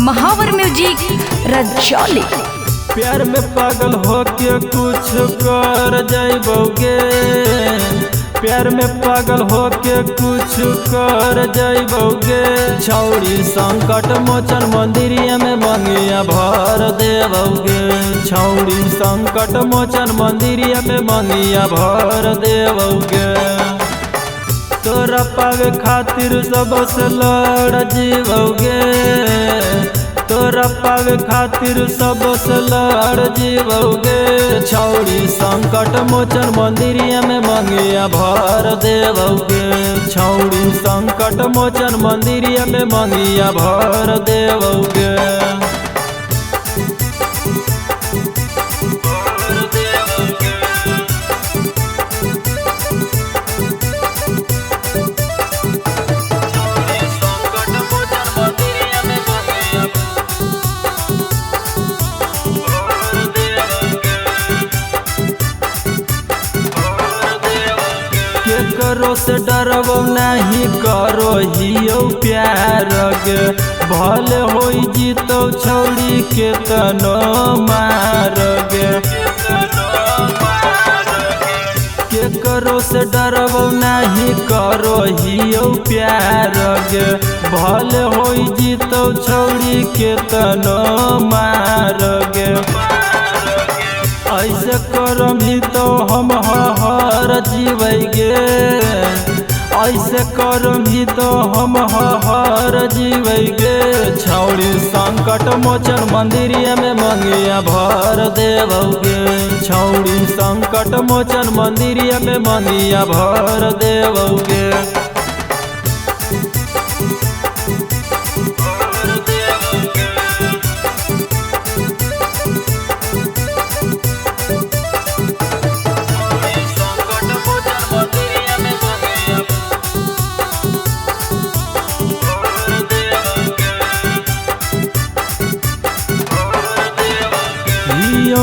महावर म्यूजिक रजौली। प्यार में पागल होके कुछ कर जाइबोगे, प्यार में पागल होके कुछ कर जाइबोगे। छौड़ी संकट मोचन मंदिरिया में मंगिया भर देवोगे, छौड़ी संकट मोचन मंदिरिया में मंगिया भर देवोगे। तोरा पावे खातिर सबसे लड़ जीवोगे, तोरा पावे खातिर सबसे लड़ जीवोगे। छौड़ी संकट मोचन मंदिरिया में मंगिया भर देवोगे, छौड़ी संकट मोचन मंदिरिया में मंगिया भर देवोगे। करो से डरबो नहीं करो हियो प्यार गे, भले होई जीतो छौड़ी के तनो मार गे। के करो से डरबो नहीं करो हियो प्यार गे, भले होई जीतो छौड़ी के तनो मार गे। ऐसे करमी तो हम हर जीवैगे, ऐसे करमी तो हम हर जीवैगे। छौड़ी संकट मोचन मंदिरिया में मंगिया भर देवोगे, छौड़ी संकट मोचन मंदिरिया में मंगिया भर देवोगे।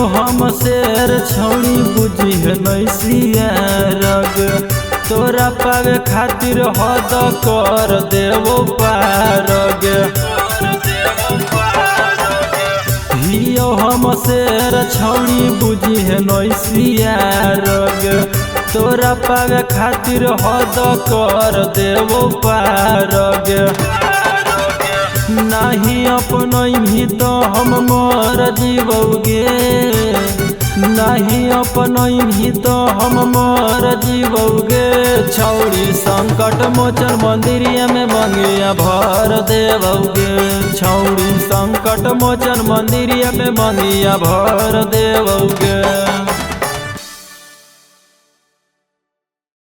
हम शेर छौड़ी बुझी है नैसिया रग, तोरा पावे खातिर हद कर देवो पार गे। हियो हम शेर छौड़ी बुझी है नैसिया रग, तोरा पावे खातिर हद कर देवो पार गे। नहीं अपनो भी तो हम मर जीवोगे, नहीं अपनो भी तो हम मर जीवोगे। छौड़ी संकट मोचन मंदिरिया में मंगिया भर देवोगे, छौड़ी संकट मोचन मंदिरिया में मंगिया भर देवोगे।